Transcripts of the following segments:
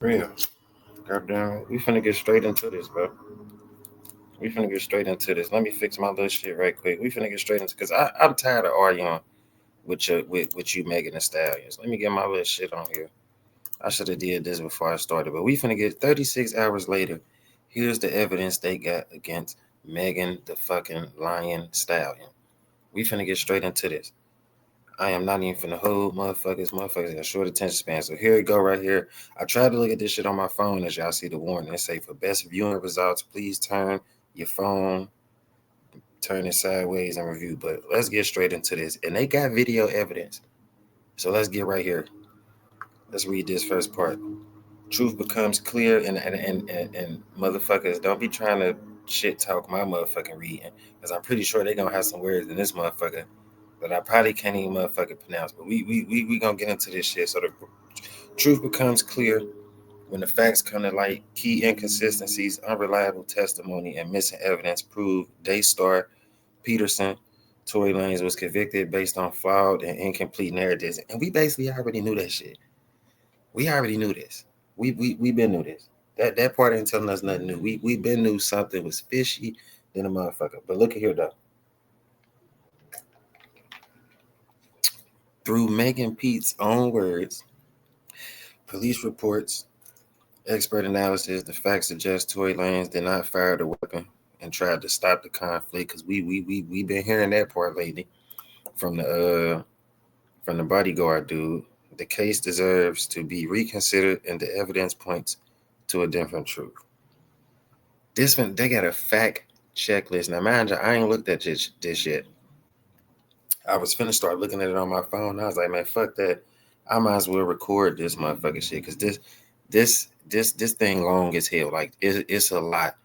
Real. Goddamn, we finna get straight into this, bro. We finna get straight into this. Let me fix my little shit right quick. We finna get straight into because I'm tired of arguing with you Megan Thee Stallions. Let me get my little shit on here. I should have did this before I started, but we finna get 36 hours later. Here's the evidence they got against Megan the fucking Lion Stallion. We finna get straight into this. I am not even finna hold motherfuckers. Motherfuckers got short attention span. So here we go right here. I tried to look at this shit on my phone as y'all see the warning. It say for best viewing results, please turn your phone, turn it sideways and review. But let's get straight into this. And they got video evidence. So let's get right here. Let's read this first part. Truth becomes clear and motherfuckers don't be trying to shit talk my motherfucking reading. Because I'm pretty sure they gonna have some words in this motherfucker that I probably can't even motherfucking pronounce. But we gonna get into this shit. So the truth becomes clear when the facts come to light. Key inconsistencies, unreliable testimony, and missing evidence prove Daystar Peterson, Tory Lanez was convicted based on flawed and incomplete narratives. And we basically already knew that shit. We already knew this. We been knew this. That part ain't telling us nothing new. We been knew something was fishy than a motherfucker. But look at here though. Through Megan Pete's own words, police reports, expert analysis, the facts suggest Tory Lanez did not fire the weapon and tried to stop the conflict. Because we been hearing that part lately from the bodyguard dude. The case deserves to be reconsidered, and the evidence points to a different truth. This one, they got a fact checklist. Now, mind you, I ain't looked at this yet. I was finna start looking at it on my phone. I was like, man, fuck that. I might as well record this motherfucking shit because this thing long as hell. Like it's a lot,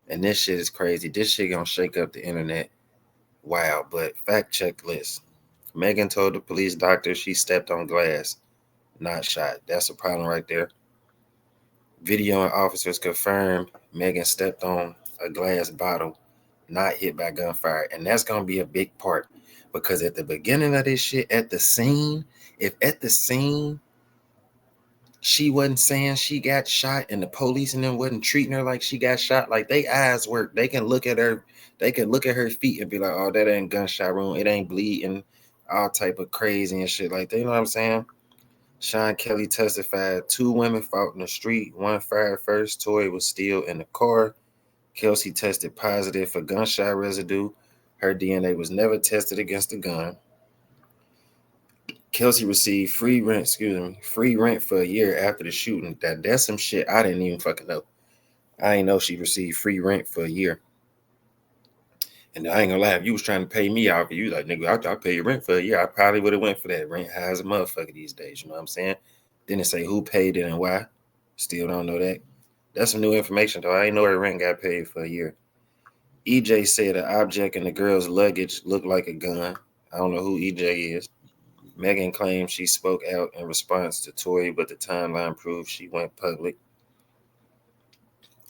and this shit is crazy. This shit gonna shake up the internet. Wow. But fact checklist. Megan told the police doctor she stepped on glass, not shot. That's a problem right there. Video and officers confirmed Megan stepped on a glass bottle, not hit by gunfire. And that's going to be a big part because at the beginning of this shit, at the scene, if at the scene she wasn't saying she got shot and the police and them wasn't treating her like she got shot, like they eyes work. They can look at her, they can look at her feet and be like, oh, that ain't gunshot wound. It ain't bleeding, all type of crazy and shit like that. You know what I'm saying? Sean Kelly testified 2 women fought in the street. One fired first. Tory was still in the car. Kelsey tested positive for gunshot residue. Her DNA was never tested against the gun. Kelsey received free rent for a year after the shooting. That's some shit I didn't even fucking know. I ain't know she received free rent for a year. And I ain't gonna lie, if you was trying to pay me off, you like, nigga, I'll pay you rent for a year. I probably would have went for that. Rent high as a motherfucker these days, you know what I'm saying? Didn't say who paid it and why. Still don't know that. That's some new information, though. I ain't know her rent got paid for a year. EJ said an object in the girl's luggage looked like a gun. I don't know who EJ is. Megan claims she spoke out in response to Tory, but the timeline proves she went public,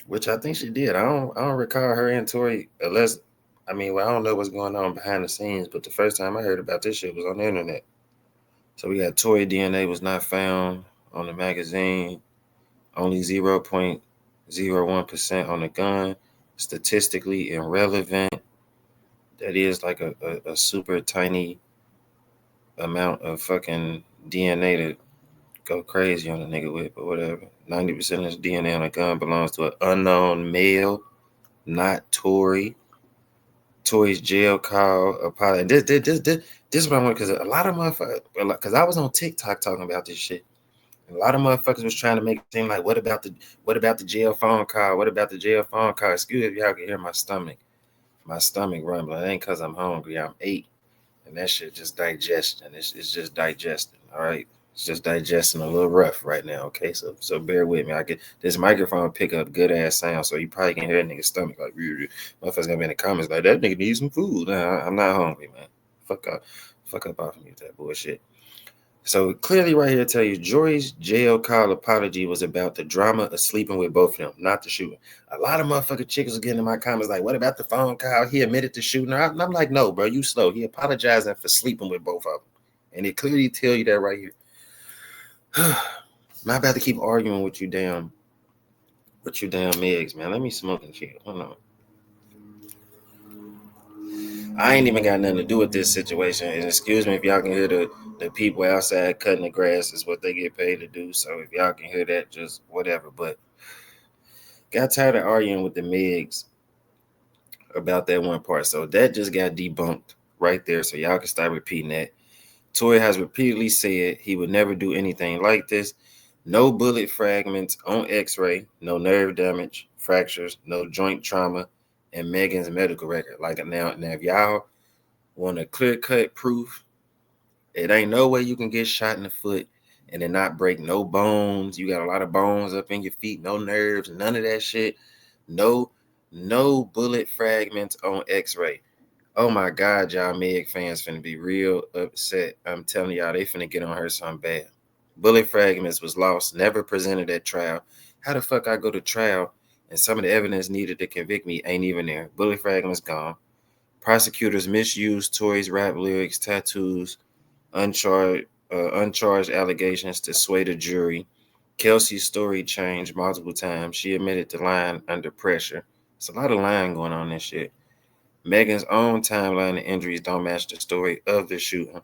which I think she did. I don't recall her and Tory, unless I don't know what's going on behind the scenes, but the first time I heard about this shit was on the internet. So we got Tory DNA was not found on the magazine, only 0.01% on the gun, statistically irrelevant. That is like a super tiny amount of fucking DNA to go crazy on a nigga with, but whatever. 90% of his DNA on a gun belongs to an unknown male, not Tory. Tory's jail call apology. This is what I want because a lot of motherfuckers, because I was on TikTok talking about this shit. A lot of motherfuckers was trying to make it seem like, what about the jail phone call? What about the jail phone call? Excuse me if y'all can hear my stomach rumbling. It ain't because I'm hungry. I'm 8. And that shit just digesting. It's just digesting. All right. It's just digesting a little rough right now. Okay. So bear with me. I get this microphone pick up good ass sound. So you probably can hear that nigga's stomach like motherfuckers gonna be in the comments like that nigga needs some food. Nah, I'm not hungry, man. Fuck up off of me with that bullshit. So clearly right here tell you Jory's jail call apology was about the drama of sleeping with both of them, not the shooting. A lot of motherfucking chickens are getting in my comments like, what about the phone call? He admitted to shooting her. I'm like, no, bro, you slow. He apologizing for sleeping with both of them. And it clearly tell you that right here. I'm not about to keep arguing with you damn Migs, man. Let me smoke and chill. Hold on. I ain't even got nothing to do with this situation. And excuse me if y'all can hear the people outside cutting the grass is what they get paid to do. So if y'all can hear that, just whatever. But got tired of arguing with the Migs about that one part. So that just got debunked right there. So y'all can start repeating that. Tory has repeatedly said he would never do anything like this. No bullet fragments on x-ray, no nerve damage, fractures, no joint trauma, and Megan's medical record. Like now if y'all want a clear-cut proof, it ain't no way you can get shot in the foot and then not break no bones. You got a lot of bones up in your feet, no nerves, none of that shit. No bullet fragments on x-ray. Oh my God, y'all Meg fans finna be real upset. I'm telling y'all, they finna get on her something bad. Bullet fragments was lost, never presented at trial. How the fuck I go to trial and some of the evidence needed to convict me ain't even there? Bullet fragments gone. Prosecutors misused Tory's rap lyrics, tattoos, uncharged allegations to sway the jury. Kelsey's story changed multiple times. She admitted to lying under pressure. It's a lot of lying going on in this shit. Megan's own timeline of injuries don't match the story of the shooting.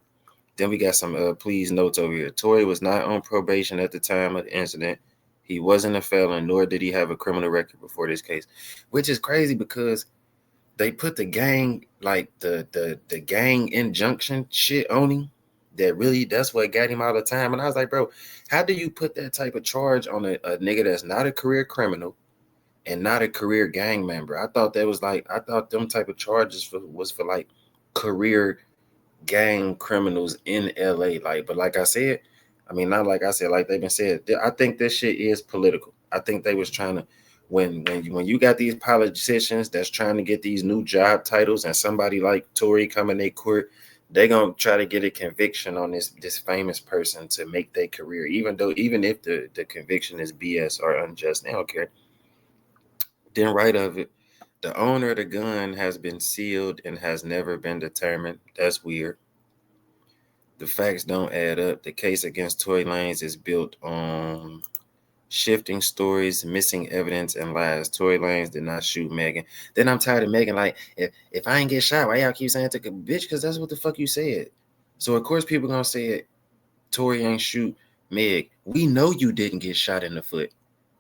Then we got some please notes over here. Tory was not on probation at the time of the incident. He wasn't a felon, nor did he have a criminal record before this case, which is crazy because they put the gang, like the gang injunction shit on him. That's what got him all the time. And I was like, bro, how do you put that type of charge on a nigga that's not a career criminal and not a career gang member? I thought them type of charges was for like career gang criminals in LA. But like I said, I mean, not like I said, like they've been said, I think this shit is political. I think they was trying to, when you got these politicians that's trying to get these new job titles and somebody like Tory come in their court, they gonna try to get a conviction on this famous person to make their career, even if the conviction is BS or unjust, they don't care. Then right of it, the owner of the gun has been sealed and has never been determined. That's weird. The facts don't add up. The case against Tory Lanez is built on shifting stories, missing evidence, and lies. Tory Lanez did not shoot Megan. Then I'm tired of Megan. Like, if I ain't get shot, why y'all keep saying took a bitch? Because that's what the fuck you said. So of course people gonna say it. Tory ain't shoot Meg. We know you didn't get shot in the foot.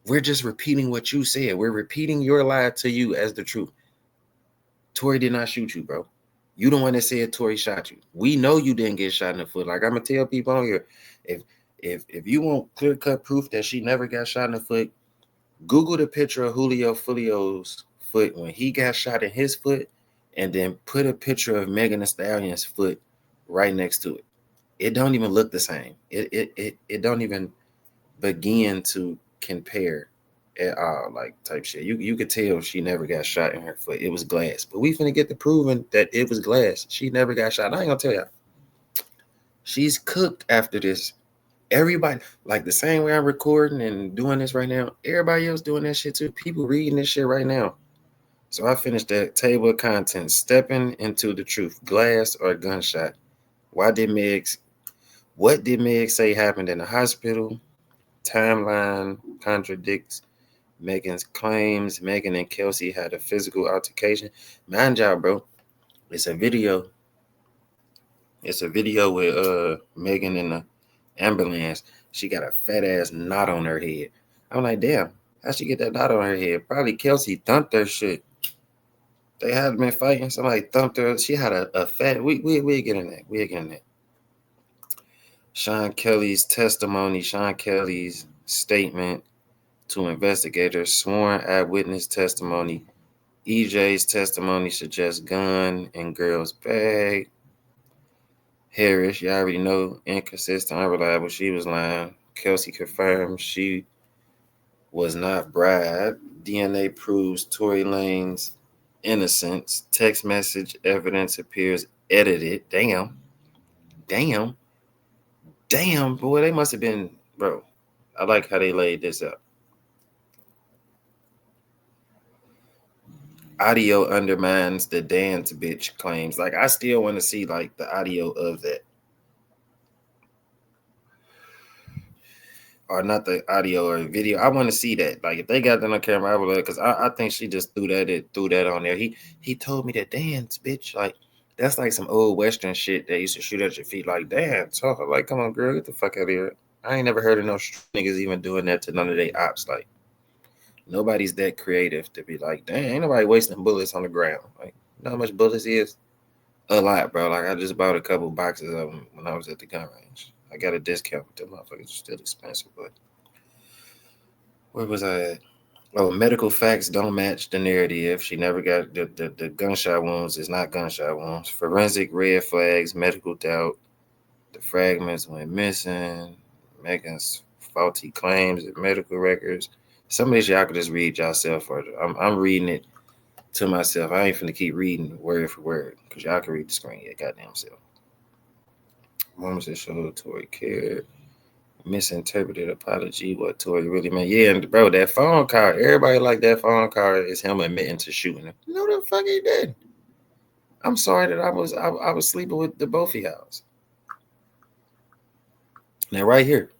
We're just repeating what you said. We're repeating your lie to you as the truth. Tory did not shoot you, bro. You the one that said Tory shot you. We know you didn't get shot in the foot. Like I'm gonna tell people on here, if you want clear cut proof that she never got shot in the foot, Google the picture of Julio Fulio's foot when he got shot in his foot, and then put a picture of Megan Thee Stallion's foot right next to it. It don't even look the same. It don't even begin to compare at all, like type shit. You could tell she never got shot in her foot. It was glass. But we finna get the proving that it was glass. She never got shot. I ain't gonna tell y'all. She's cooked after this. Everybody, like the same way I'm recording and doing this right now, everybody else doing that shit too. People reading this shit right now. So I finished that table of contents. Stepping into the truth. Glass or gunshot. What did Meg say happened in the hospital? Timeline contradicts Megan's claims. Megan and Kelsey had a physical altercation. Mind y'all, bro. It's a video. It's a video with Megan in the ambulance. She got a fat ass knot on her head. I'm like, damn, how'd she get that knot on her head? Probably Kelsey thumped her shit. They had been fighting. Somebody thumped her. She had a fat. We get in that. We get in that. Sean Kelly's testimony. Sean Kelly's statement to investigators. Sworn eyewitness testimony. EJ's testimony suggests gun in girl's bag. Harris, you already know, inconsistent, unreliable. She was lying. Kelsey confirmed she was not bribed. DNA proves Tory Lanez's innocence. Text message evidence appears edited. Damn, boy, they must have been, bro. I like how they laid this out. Audio undermines the dance bitch claims. Like, I still want to see like the audio of that. or not the audio or video. I want to see that. Like if they got that on camera, I would, because I think she just threw that on there. He told me to dance, bitch. Like that's like some old Western shit they used to shoot at your feet. Like dance, like come on, girl, get the fuck out of here. I ain't never heard of no niggas even doing that to none of their ops. Like nobody's that creative to be like, dang, ain't nobody wasting bullets on the ground. Like you know how much bullets is? A lot, bro. Like I just bought a couple boxes of them when I was at the gun range. I got a discount, but them motherfuckers are still expensive. But where was I at? Oh, medical facts don't match the narrative. She never got the gunshot wounds is not gunshot wounds. Forensic red flags, medical doubt. The fragments went missing. Megan's faulty claims and medical records. Some of this y'all could just read yourself. Or I'm reading it to myself. I ain't finna keep reading word for word because y'all can read the screen. Yeah, goddamn self. Moments that show Tory cared. Misinterpreted apology, what Tory really meant. Yeah, and bro, that phone call, everybody like that phone call is him admitting to shooting him. No, the fuck he did. I'm sorry that I was sleeping with the both of y'all. Now right here,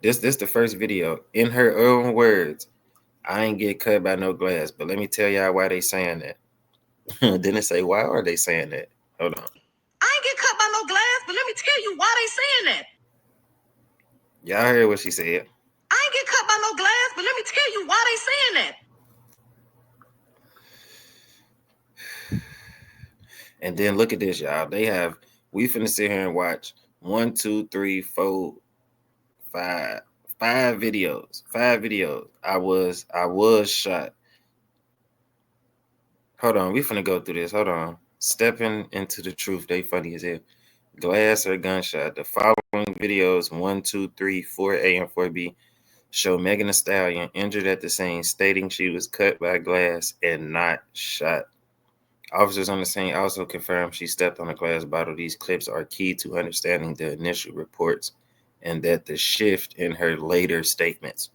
this the first video. In her own words, I ain't get cut by no glass, but let me tell y'all why they saying that. Didn't say why are they saying that? Hold on. I ain't get cut by no glass, but let me tell you why they saying that. Y'all heard what she said. I ain't get cut by no glass, but let me tell you why they saying that. And then look at this, y'all. We finna sit here and watch 1, 2, 3, 4, 5 videos. 5 videos. I was shot. Hold on, we finna go through this. Hold on. Stepping into the truth. They funny as hell. Glass or gunshot. The following videos 1, 2, 3, 4A and 4B show Megan Thee Stallion injured at the scene, stating she was cut by glass and not shot. Officers on the scene also confirmed she stepped on a glass bottle. These clips are key to understanding the initial reports and that the shift in her later statements.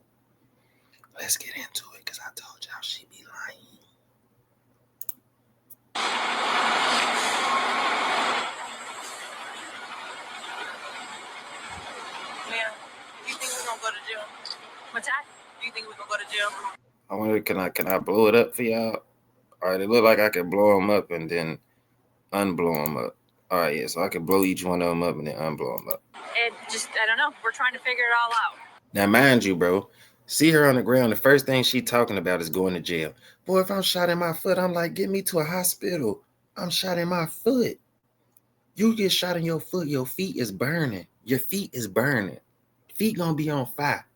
Let's get into it because I told y'all she be lying. Man, do you think we're gonna go to jail? What's that? Do you think we're gonna go to jail? I wonder, can I blow it up for y'all? All right, it look like I can blow them up and then unblow them up. All right, yeah, so I can blow each one of them up and then unblow them up. I don't know. We're trying to figure it all out. Now, mind you, bro, see her on the ground. The first thing she talking about is going to jail. Boy, if I'm shot in my foot, I'm like, get me to a hospital. I'm shot in my foot. You get shot in your foot, your feet is burning. Your feet is burning. Feet gonna be on fire.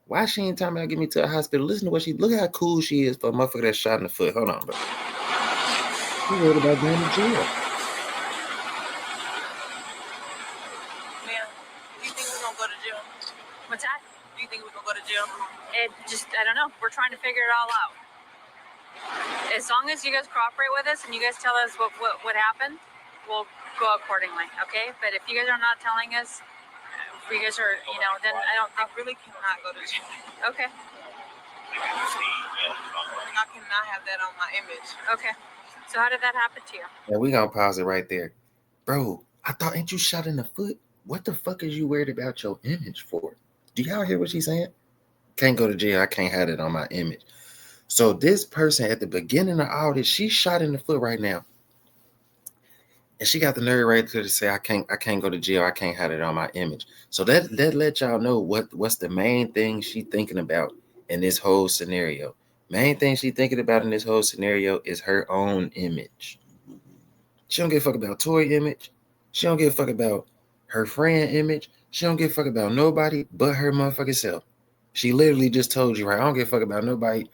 Why she ain't talking about get me to a hospital? Listen to look how cool she is for a motherfucker that's shot in the foot. Hold on, bro. She worried about going to jail. Man, do you think we're gonna go to jail? What's that? Do you think we're gonna go to jail? I don't know. We're trying to figure it all out. As long as you guys cooperate with us and you guys tell us what happened, we'll go accordingly, okay? But if you guys are not telling us, if you guys are, then I don't think... I really cannot go to jail. Okay. I cannot have that on my image. Okay. So how did that happen to you? Yeah, we gonna pause it right there. Bro, I thought, ain't you shot in the foot? What the fuck is you worried about your image for? Do y'all hear what she's saying? Can't go to jail. I can't have it on my image. So this person at the beginning of all this, she's shot in the foot right now. And she got the nerve right there to say, I can't go to jail. I can't have it on my image. So that let y'all know what's the main thing she thinking about in this whole scenario. Main thing she thinking about in this whole scenario is her own image. She don't give a fuck about Tory image. She don't give a fuck about her friend image. She don't give a fuck about nobody but her motherfucking self. She literally just told you, right? I don't give a fuck about nobody.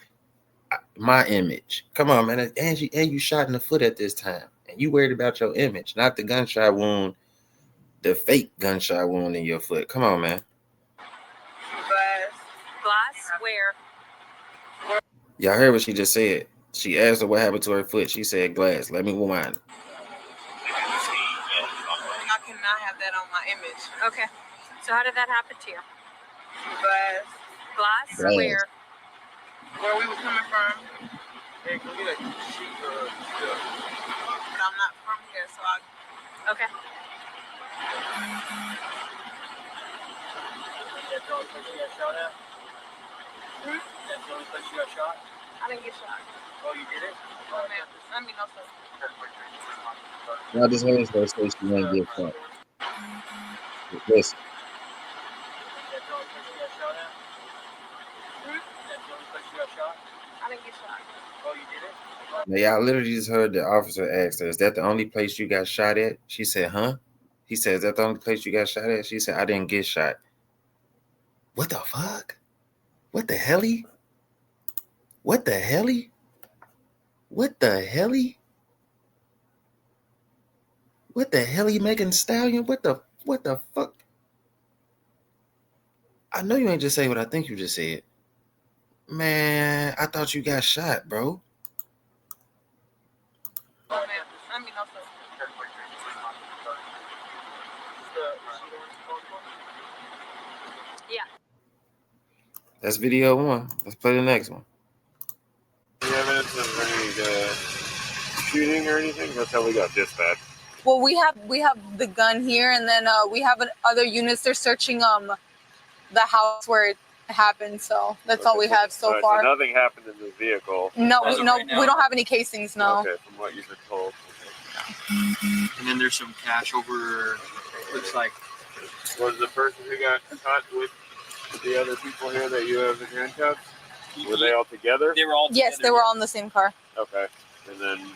My image. Come on, man. And you shot in the foot at this time. And you worried about your image, not the gunshot wound, the fake gunshot wound in your foot. Come on, man. Glass? Where? Y'all heard what she just said. She asked her what happened to her foot. She said glass. Let me rewind. I cannot have that on my image. Okay. So how did that happen to you? Glass? Where? Where we were coming from. Hey, can we like shoot But I'm not from here, so Okay. That's the only place you got shot at? Hmm? That's the only place you got shot? I didn't get shot. Oh, you did it? Oh, man. I mean, no, sir. Now this hands gonna say she ain't get shot. Listen. That's the only place you got shot at? Hmm? That's the only place you got shot? I didn't get shot. Oh, you did it? Now y'all literally just heard the officer ask her, "Is that the only place you got shot at?" She said, "Huh?" He said, "Is that the only place you got shot at?" She said, "I didn't get shot." What the fuck? What the helly? What the helly? What the helly? What the hell you Megan Stallion? What the fuck? I know you ain't just say what I think you just said. Man, I thought you got shot, bro. Oh, man. I mean, no, sir. Yeah. That's video one. Let's play the next one. Any evidence of any shooting or anything? That's how we got dispatched. Well, we have the gun here, and then we have other units. They're searching the house where it happened. So that's all we have so far. So nothing happened in the vehicle. No, we don't have any casings. No. Okay, from what you've been told. And then there's some cash over. Looks like. Was the person who got caught with the other people here that you have in handcuffs? Were they all together? They were all together. Yes, they were all in the same car. Okay. And then,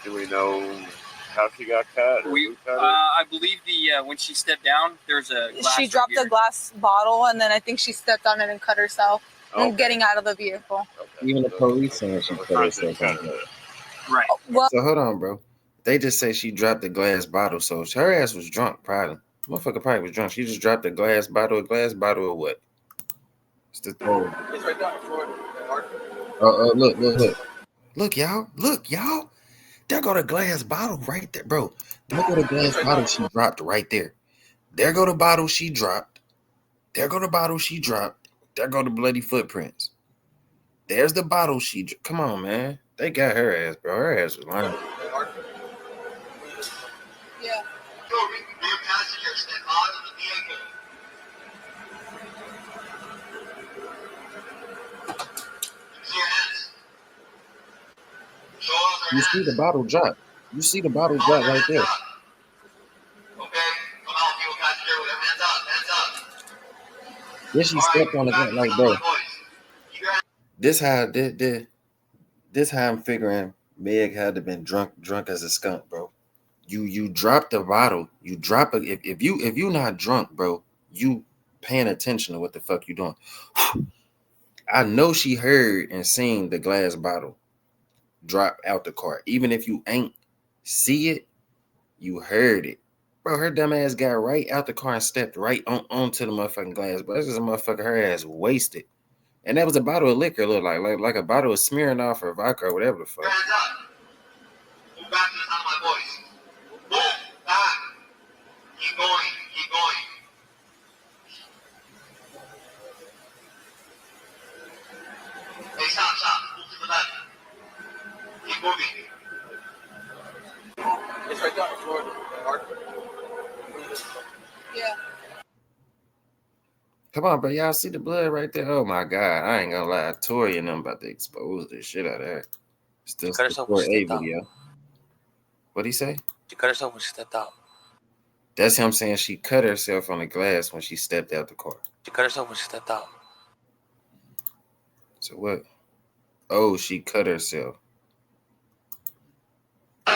do we know how she got cut? I believe when she stepped down, there's a glass. She dropped a glass bottle, and then I think she stepped on it and cut herself. And getting out of the vehicle. Okay. Even the police saying she cut herself. Right. Well, so hold on, bro. They just say she dropped the glass bottle, so her ass was drunk, probably. Motherfucker probably was drunk. She just dropped a glass bottle of what? It's the third. It's right down the floor. Look, y'all. There go the glass bottle right there, bro. There go the glass bottle she dropped right there. There go the bottle she dropped. There go the bottle she dropped. There go the bloody footprints. There's the bottle she. Come on, man. They got her ass, bro. Her ass was lying. yeah. Rear passengers step out of the vehicle. Use your hands. Show us You see the bottle drop. You see the bottle drop right there. Okay, come out, people passenger with their hands up, hands up. Then she stepped on the gun like, bro. This how I'm figuring Meg had to been drunk as a skunk, bro. You drop the bottle. You drop it. If you not drunk, bro, you paying attention to what the fuck you doing. I know she heard and seen the glass bottle drop out the car. Even if you ain't see it, you heard it. Bro, her dumb ass got right out the car and stepped right onto the motherfucking glass. But this is a motherfucker, her ass wasted. And that was a bottle of liquor, look like a bottle of Smirnoff or vodka or whatever the fuck. Hands up. Move back to the sound of my voice. Move back. Keep going, keep going. Hey, stop. Move to the left. Keep moving. It's right down the floor. Yeah. Come on, bro. Y'all see the blood right there? Oh my God. I ain't gonna lie. Tori and them about to expose the shit out of that. Still She cut herself support when she A stepped video. What'd he say? She cut herself when she stepped out. That's him saying she cut herself on the glass when she stepped out the car. She cut herself when she stepped out. So what? Oh, she cut herself. Move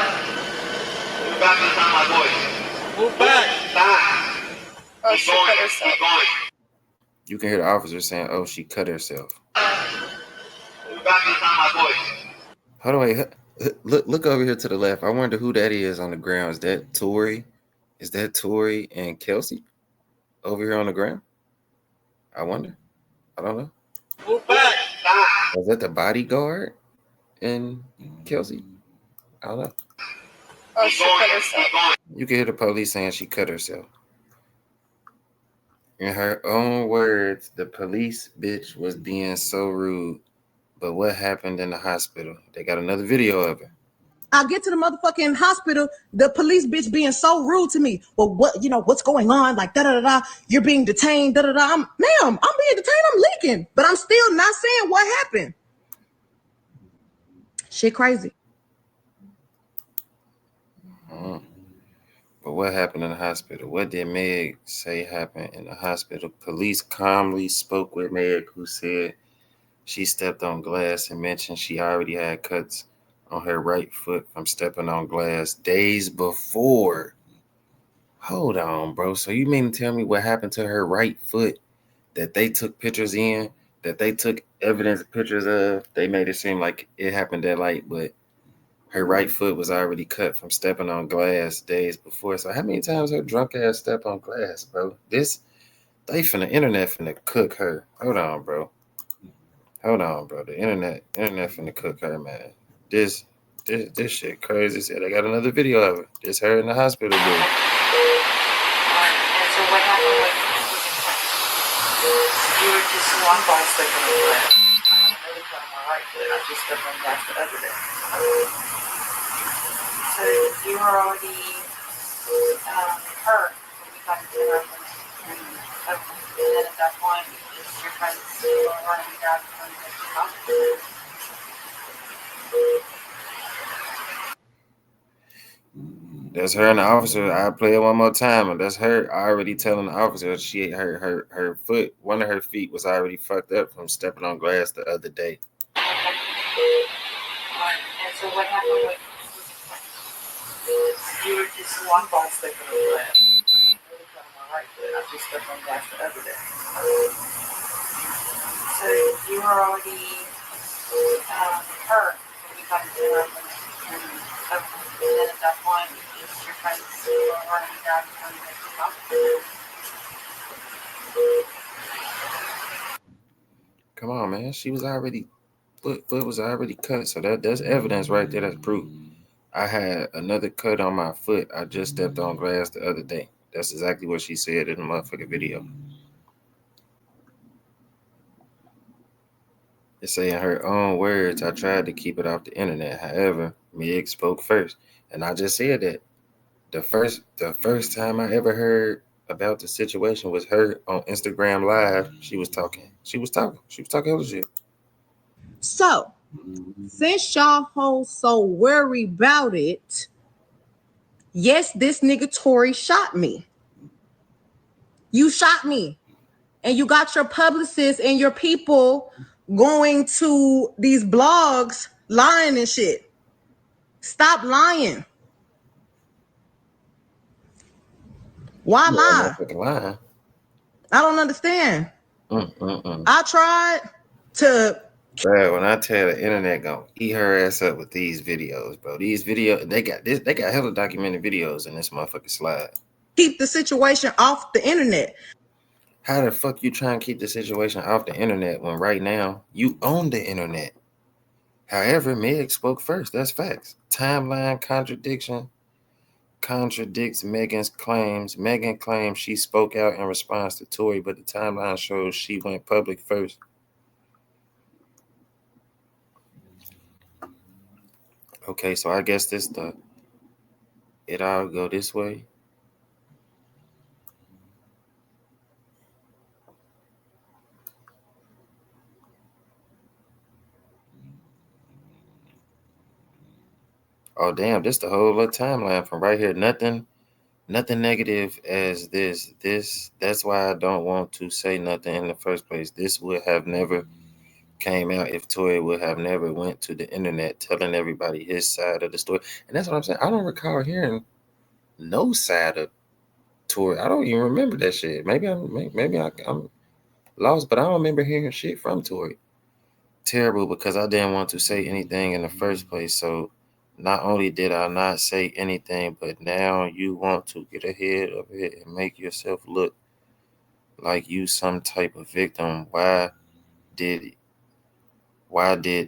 back to the sound of my voice. Move back. Back. Oh, she cut herself. Keep going. You can hear the officer saying, "Oh, she cut herself." Move back to the sound of my voice. Hold on, wait. Look over here to the left. I wonder who that is on the ground. Is that Tori? Is that Tori and Kelsey over here on the ground? I wonder. I don't know. Move back. Is that the bodyguard and Kelsey? I don't know. Oh, she cut herself. You can hear the police saying she cut herself. In her own words, the police bitch was being so rude. But what happened in the hospital? They got another video of it. I get to the motherfucking hospital, the police bitch being so rude to me. Well, what's going on? Like, da da da da. You're being detained, da da da. Ma'am, I'm being detained. I'm leaking, but I'm still not saying what happened. Shit, crazy. But what happened in the hospital? What did Meg say happened in the hospital? Police calmly spoke with Meg, who said she stepped on glass and mentioned she already had cuts on her right foot from stepping on glass days before. Hold on, bro. So you mean to tell me what happened to her right foot that they took pictures in, that they took evidence pictures of? They made it seem like it happened that late, but her right foot was already cut from stepping on glass days before. So how many times her drunk ass stepped on glass, bro? They from the internet finna cook her. Hold on, bro. The internet finna cook her, man. This shit crazy. Said I got another video of it. This her in the hospital, dude. And so what happened was you were just one ball stepping on glass. I really cut on my right foot. I just stepped on glass the other day. So you were already hurt when you got into the reference. And then at that point, your friends were running down from the hospital. That's her and the officer. I play it one more time, and that's her already telling the officer she her foot, one of her feet was already fucked up from stepping on glass the other day. And so what happened was you were just one ball stepping on glass. I really cut on my right foot. I just stepped on glass the other day. So you were already hurt when you got into the reference. And then at that point, your friends were running down from the hospital. Come on, man. She was already foot was already cut, so that's evidence right there. That's proof. I had another cut on my foot. I just stepped on glass the other day. That's exactly what she said in the motherfucking video. It's saying her own words. I tried to keep it off the internet. However, Meg spoke first, and I just said that the first time I ever heard about the situation was her on Instagram Live. She was talking hella shit. So, since y'all hoes so worried about it, yes, this nigga Tory shot me. You shot me. And you got your publicists and your people going to these blogs lying and shit. Stop lying. Why lie? Lying. I don't understand. Mm-mm-mm. I tried to. Bro, when I tell the internet gonna eat her ass up with these videos, bro. These videos, they got hella documented videos in this motherfucking slide. Keep the situation off the internet. How the fuck you try and keep the situation off the internet when right now you own the internet? However, Meg spoke first. That's facts. Timeline contradiction contradicts Megan's claims. Megan claims she spoke out in response to Tory, but the timeline shows she went public first. Okay, so I guess it all go this way. Oh damn, this the whole little timeline from right here. Nothing negative as this. That's why I don't want to say nothing in the first place. This would have never came out if Tory would have never went to the internet telling everybody his side of the story. And that's what I'm saying. I don't recall hearing no side of Tory. I don't even remember that shit. Maybe I'm lost, but I don't remember hearing shit from Tory. Terrible, because I didn't want to say anything in the first place. So not only did I not say anything, but now you want to get ahead of it and make yourself look like you some type of victim. Why did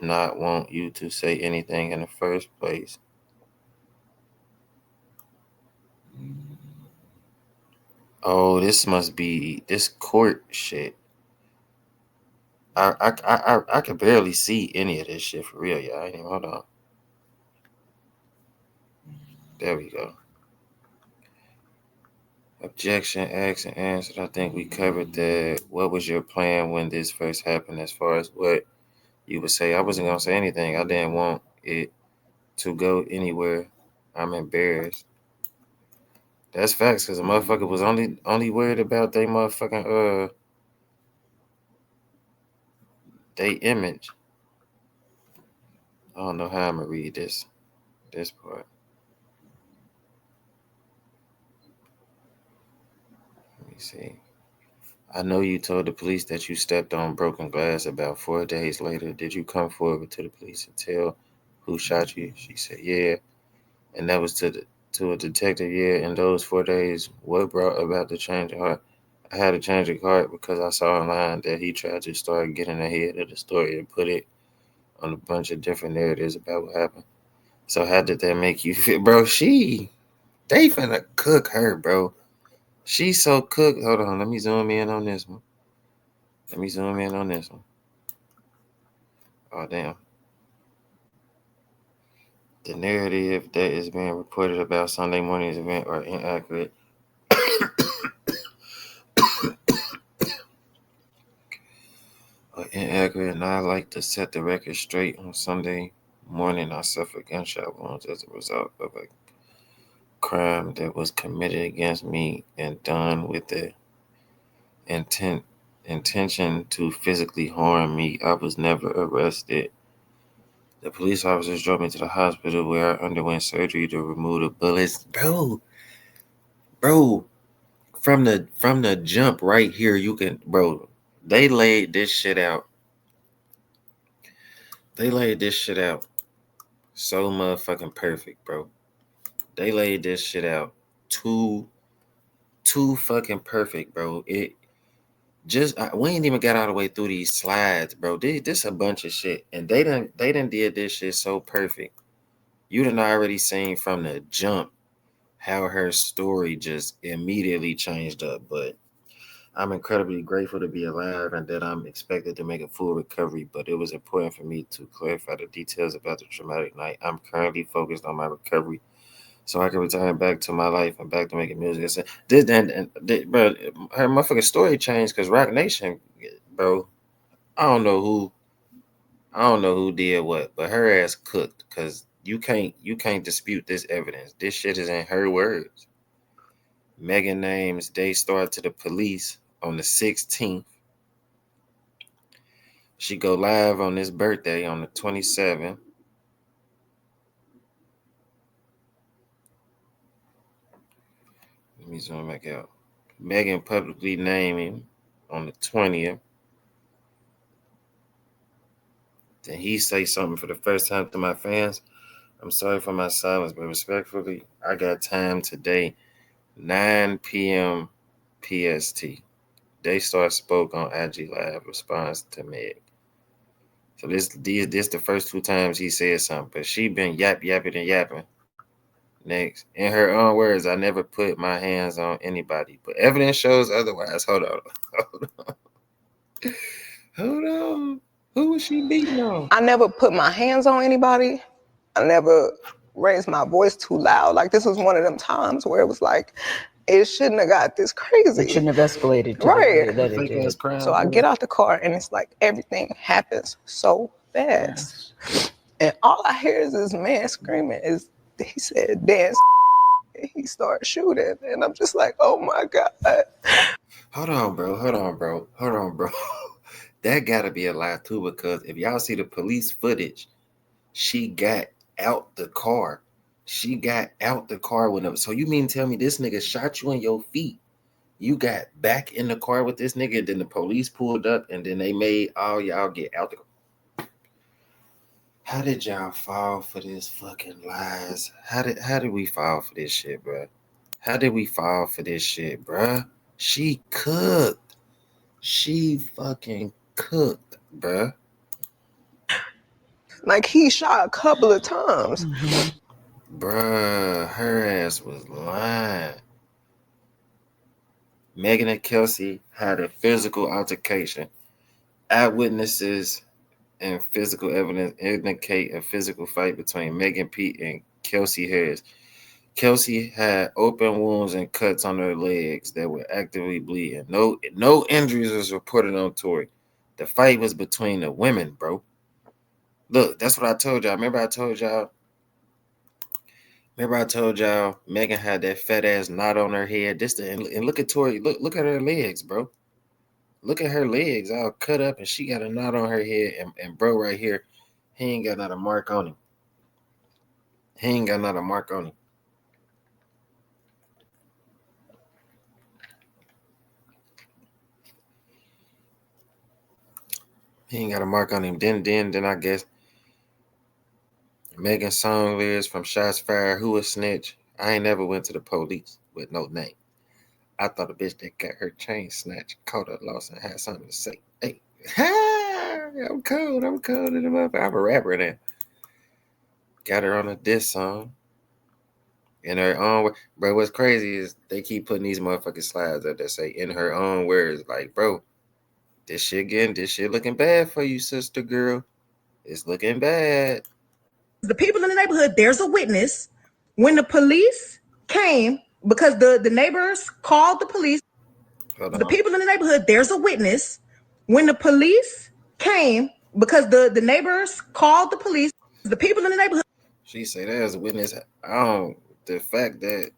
not want you to say anything in the first place? Oh, this must be this court shit. I could barely see any of this shit for real, y'all. Hold on. There we go. Objection, asked and answered. I think we covered that. What was your plan when this first happened as far as what you would say? I wasn't going to say anything. I didn't want it to go anywhere. I'm embarrassed. That's facts because the motherfucker was only worried about they motherfucking they image. I don't know how I'm gonna read this part. Let me see. I know you told the police that you stepped on broken glass about 4 days later. Did you come forward to the police and tell who shot you? She said, yeah. And that was to a detective, yeah. In those 4 days, what brought about the change of heart? I had a change of heart because I saw online that he tried to start getting ahead of the story and put it on a bunch of different narratives about what happened. So how did that make you feel? Bro, they finna cook her, bro. She's so cooked. Hold on, let me zoom in on this one. Oh, damn. The narrative that is being reported about Sunday morning's event are inaccurate. And I like to set the record straight. On Sunday morning, I suffered gunshot wounds as a result of a crime that was committed against me and done with the intention to physically harm me. I was never arrested. The police officers drove me to the hospital where I underwent surgery to remove the bullets. Bro, from the jump right here, you can, bro. They laid this shit out. So motherfucking perfect, bro. They laid this shit out too fucking perfect, bro. It just we ain't even got all the way through these slides, bro. This a bunch of shit, and they done did this shit so perfect. You done already seen from the jump how her story just immediately changed up. But I'm incredibly grateful to be alive and that I'm expected to make a full recovery. But it was important for me to clarify the details about the traumatic night. I'm currently focused on my recovery so I can return back to my life and back to making music. So bro, her motherfucking story changed because Rock Nation, bro. I don't know who did what, but her ass cooked because you can't dispute this evidence. This shit is in her words. Megan names Daystar to the police on the 16th. She go live on this birthday on the 27th. Let me zoom back out. Megan publicly named him on the 20th. Then he say something for the first time to my fans. I'm sorry for my silence, but respectfully, I got time today, 9 p.m. PST. Daystar spoke on IG Live response to Meg. So this the first 2 times he said something, but she been yapping. Next, in her own words, I never put my hands on anybody, but evidence shows otherwise. Hold on. Who was she beating on? I never put my hands on anybody. I never raised my voice too loud. Like, this was one of them times where it was like, it shouldn't have got this crazy. It shouldn't have escalated to the way that it did. So I get out the car and it's like everything happens so fast. And all I hear is this man screaming. He said, dance. He started shooting. And I'm just like, oh my God. Hold on, bro. That gotta be a lie too, because if y'all see the police footage, she got out the car. With him. So you mean tell me this nigga shot you in your feet? You got back in the car with this nigga, then the police pulled up, and then they made all y'all get out the car. How did y'all fall for this fucking lies? How did we fall for this shit, bro? She cooked. She fucking cooked, bruh. Like, he shot a couple of times. Bruh, her ass was lying. Megan and Kelsey had a physical altercation. Eyewitnesses and physical evidence indicate a physical fight between Megan Pete and Kelsey Harris. Kelsey had open wounds and cuts on her legs that were actively bleeding. No injuries was reported on Tory. The fight was between the women, bro. Look, that's what I told y'all. Remember I told y'all Megan had that fat ass knot on her head. And look at Tori. Look at her legs, bro. Look at her legs all cut up, and she got a knot on her head. And bro, right here, he ain't got not a mark on him. He ain't got not a mark on him. He ain't got a mark on him. Then I guess Megan song lyrics from Shots Fired. Who a snitch? I ain't never went to the police with no name. I thought a bitch that got her chain snatched, caught her lost, and had something to say. Hey, I'm cold in the motherfucker. I'm a rapper now. Got her on a diss song. In her own way. Bro, what's crazy is they keep putting these motherfucking slides up that say in her own words. Like, bro, this shit looking bad for you, sister girl. It's looking bad. The people in the neighborhood, there's a witness. When the police came, because the neighbors called the police. The people in the neighborhood, there's a witness. When the police came, because the neighbors called the police. The people in the neighborhood. She said there's a witness. The fact that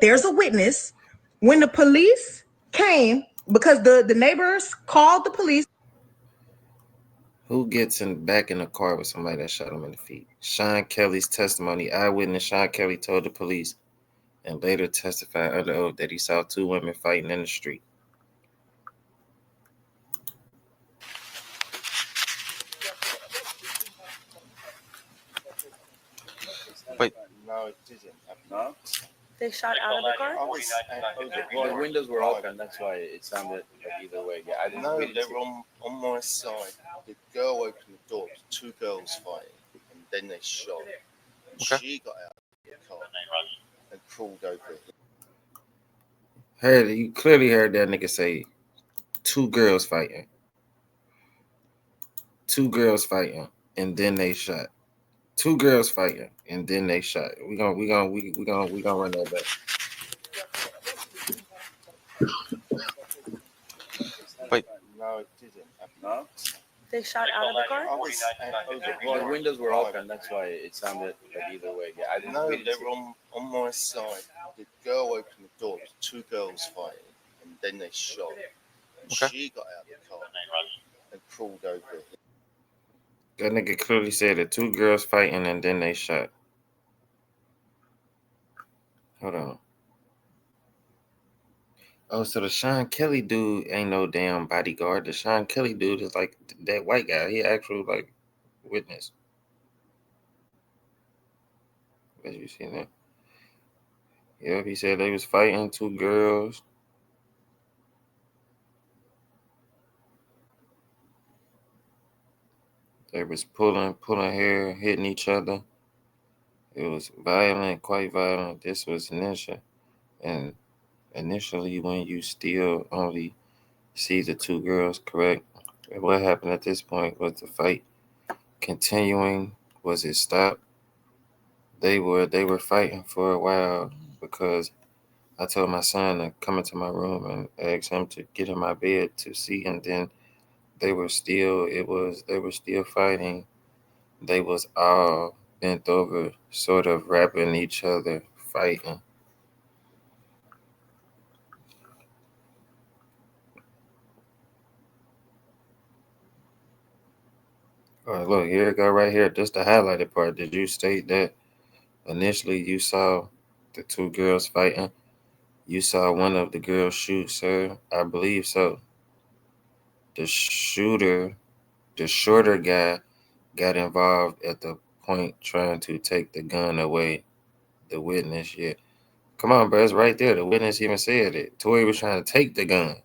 there's a witness. When the police came, because the neighbors called the police. Who gets back in the car with somebody that shot him in the feet? Sean Kelly's testimony. Eyewitness Sean Kelly told the police and later testified under oath that he saw two women fighting in the street. Wait. No, it didn't. No? They shot out of the car? The windows were open, that's why it sounded like either way. Yeah, I didn't know they were on my side. The girl opened the door, two girls fighting, and then they shot. And she got out of the car and crawled over him. You clearly heard that nigga say two girls fighting. Two girls fighting, and then they shot. Two girls fighting, and then they shot. We gonna run that back. Wait. No, it didn't. No? They shot out of the car? The windows were open, that's why it sounded like either way. Yeah, I didn't know they were on my side. The girl opened the door, two girls fighting, and then they shot. And she got out of the car and crawled over him. That nigga clearly said that two girls fighting and then they shot. Hold on. Oh, so the Sean Kelly dude ain't no damn bodyguard. The Sean Kelly dude is like that white guy. He actually like witness. As you seen that? Yep, he said they was fighting two girls. They was pulling hair, hitting each other. It was violent, quite violent. This was initial. And initially when you still only see the two girls, correct? And what happened at this point? Was the fight continuing? Was it stopped? They were fighting for a while because I told my son to come into my room and ask him to get in my bed to see, and then they were still fighting. They was all bent over, sort of wrapping each other, fighting. All right, look, here it go right here. Just the highlighted part. Did you state that initially you saw the two girls fighting? You saw one of the girls shoot, sir? I believe so. The shorter guy got involved at the point trying to take the gun away. The witness, yeah. Come on, bro, it's right there. The witness even said it. Toy was trying to take the gun.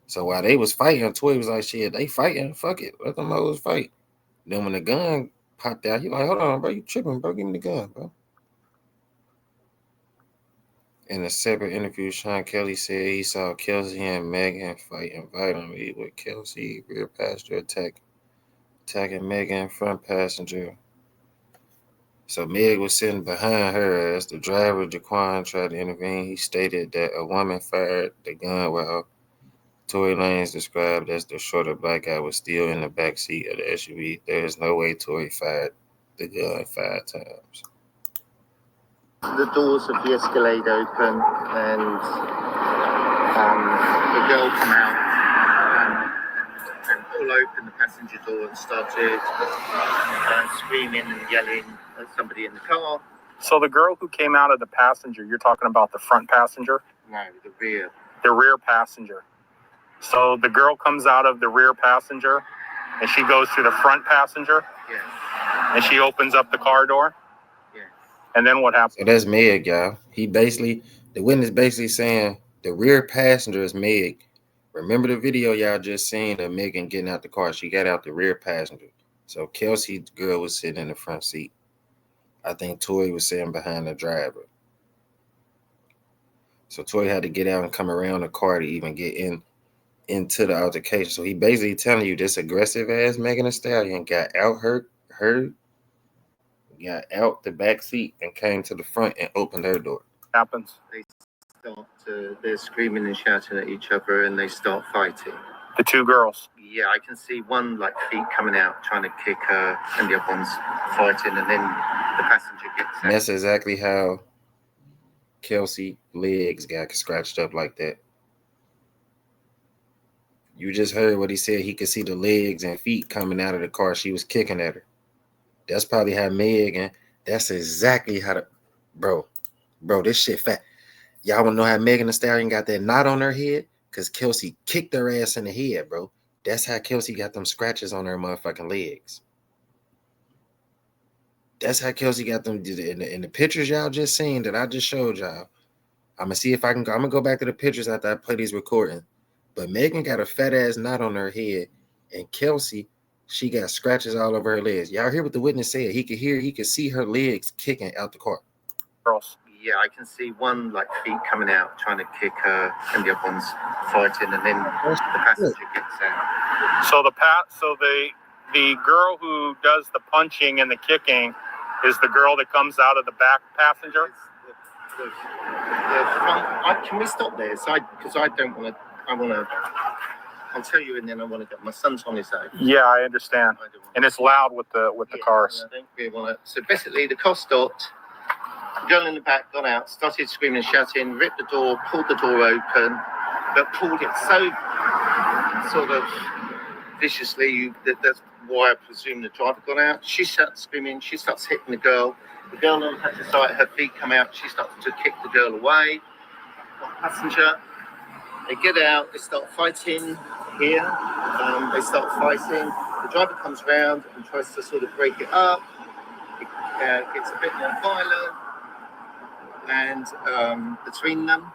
So while they was fighting, Toy was like, shit, they fighting. Fuck it. Let them hoes fight. Then when the gun popped out, he like, hold on, bro, you tripping, bro. Give me the gun, bro. In a separate interview, Sean Kelly said he saw Kelsey and Megan fighting violently with Kelsey, rear passenger attacking Megan, front passenger. So Meg was sitting behind her as the driver, Jaquan, tried to intervene. He stated that a woman fired the gun while Tory Lanez, described as the shorter black guy, was still in the back seat of the SUV. There is no way Tory fired the gun 5 times. The doors of the Escalade open and the girl come out and pull open the passenger door and started screaming and yelling at somebody in the car. So the girl who came out of the passenger, you're talking about the front passenger? No, the rear. The rear passenger. So the girl comes out of the rear passenger and she goes to the front passenger? Yes. And she opens up the car door? Yes. And then what happens? So that's Meg, y'all. The witness basically saying the rear passenger is Meg. Remember the video y'all just seen of Megan getting out the car? She got out the rear passenger. So Kelsey's girl was sitting in the front seat. I think Tory was sitting behind the driver. So Tory had to get out and come around the car to even get into the altercation. So he basically telling you this aggressive ass Megan Thee Stallion got out got out the back seat and came to the front and opened her door. Happens. They're screaming and shouting at each other and they start fighting. The two girls. Yeah, I can see one like feet coming out trying to kick her and the other one's fighting, and then the passenger gets out. And that's exactly how Kelsey legs got scratched up like that. You just heard what he said. He could see the legs and feet coming out of the car. She was kicking at her. That's probably how Megan. That's exactly how bro, this shit fat. Y'all wanna know how Megan Thee Stallion got that knot on her head? Because Kelsey kicked her ass in the head, bro. That's how Kelsey got them scratches on her motherfucking legs. That's how Kelsey got them in the pictures y'all just seen that I just showed y'all. I'm gonna see if I'm gonna go back to the pictures after I play these recordings. But Megan got a fat ass knot on her head, and Kelsey, she got scratches all over her legs. Y'all hear what the witness said? He could see her legs kicking out the car. Girls. Yeah, I can see one like feet coming out trying to kick her, and the other one's fighting, and then the passenger gets out. So the girl who does the punching and the kicking is the girl that comes out of the back passenger. The front. Can we stop there? Because I don't want to. I'll tell you, and then I want to get my son's on his own. Yeah, I understand. And it's loud with the cars. I don't really want to. So basically, the car stopped. The girl in the back got out, started screaming and shouting, ripped the door, pulled the door open, but pulled it so sort of viciously that's why I presume the driver got out. She starts screaming, she starts hitting the girl. The girl on the side, her feet come out, she starts to kick the girl away. The passenger, they get out, they start fighting here. They start fighting. The driver comes around and tries to sort of break it up. It gets a bit more violent. And between them,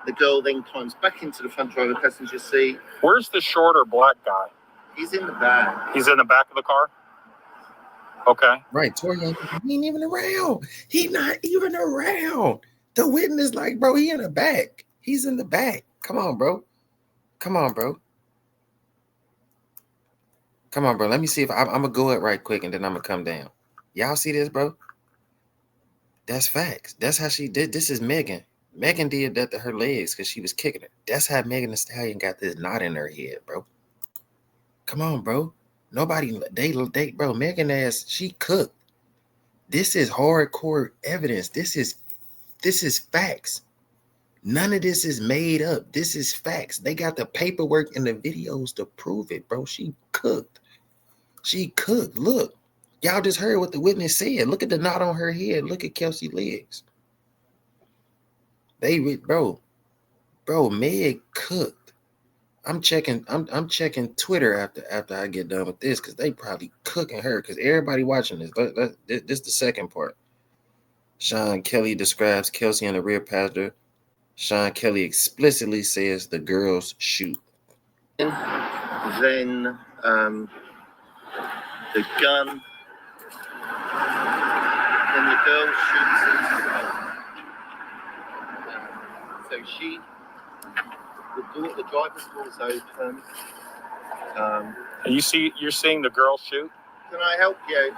the girl then climbs back into the front driver passenger seat. Where's the shorter black guy? He's in the back. He's in the back of the car? Okay. Right, Tory ain't even around. He not even around. The witness like, bro, he in the back. He's in the back. Come on, bro. Come on, bro. Let me see if I'm going to go it right quick and then I'm going to come down. Y'all see this, bro? That's facts. That's how she did. This is Megan. Megan did that to her legs because she was kicking her. That's how Megan Thee Stallion got this knot in her head, bro. Come on, bro. Nobody, bro, Megan ass, she cooked. This is hardcore evidence. This is facts. None of this is made up. This is facts. They got the paperwork and the videos to prove it, bro. She cooked. Look. Y'all just heard what the witness said. Look at the knot on her head. Look at Kelsey's legs. Bro, Meg cooked. I'm checking Twitter after I get done with this because they probably cooking her because everybody watching this. This is the second part. Sean Kelly describes Kelsey in the rear passenger. Sean Kelly explicitly says the girls shoot. Then the gun. Then the girl shoots it. So the driver's door's open. You're seeing the girl shoot? Can I help you?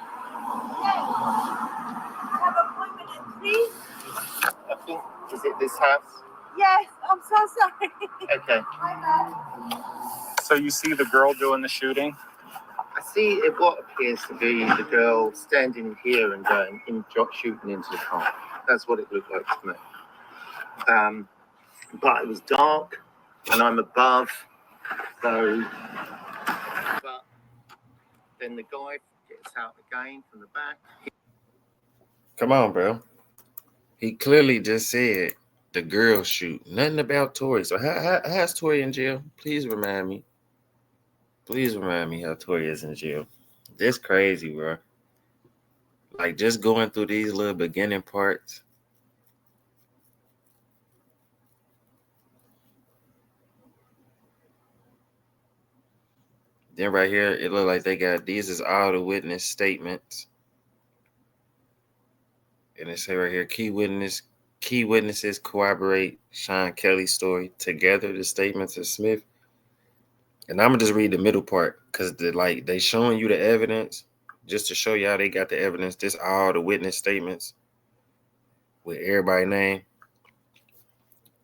have an appointment at 3? I think, is it this house? Yes, I'm so sorry. Okay. My bad. So you see the girl doing the shooting? I see what appears to be the girl standing here and going shooting into the car. That's what it looked like to me. But it was dark, and I'm above, so. But then the guy gets out again from the back. Come on, bro. He clearly just said the girl shoot. Nothing about Tory. So how's Tory in jail? Please remind me. Please remind me how Tory is in jail. This crazy, bro. Like just going through these little beginning parts. Then right here, it look like they got these is all the witness statements. And it say right here, key witnesses corroborate Sean Kelly's story. Together, the statements of Smith. And I'm gonna just read the middle part because they showing you the evidence just to show y'all they got the evidence. This all the witness statements with everybody's name.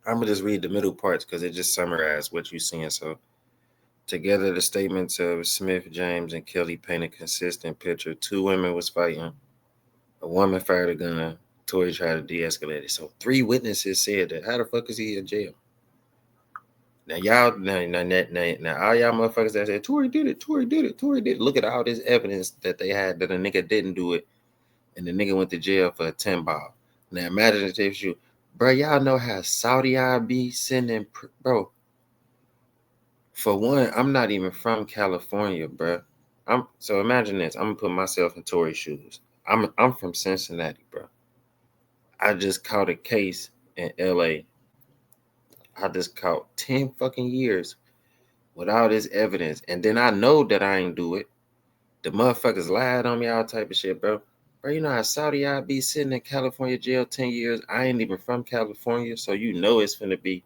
I'm gonna just read the middle parts because it just summarized what you're seeing. So together, the statements of Smith, James, and Kelly paint a consistent picture. 2 women was fighting. A woman fired a gun. Tory tried to de-escalate it. So 3 witnesses said that. How the fuck is he in jail? Now y'all, now all y'all motherfuckers that said Tory did it. Look at all this evidence that they had that a nigga didn't do it, and the nigga went to jail for a 10 ball. Now imagine if they shoot, bro. Y'all know how Saudi I be sending, bro. For one, I'm not even from California, bro. So imagine this. I'm gonna put myself in Tory's shoes. I'm from Cincinnati, bro. I just caught a case in LA. I just caught 10 fucking years with all this evidence. And then I know that I ain't do it. The motherfuckers lied on me, all type of shit, bro. Bro, you know how Saudi I be sitting in California jail 10 years? I ain't even from California, so you know it's finna be,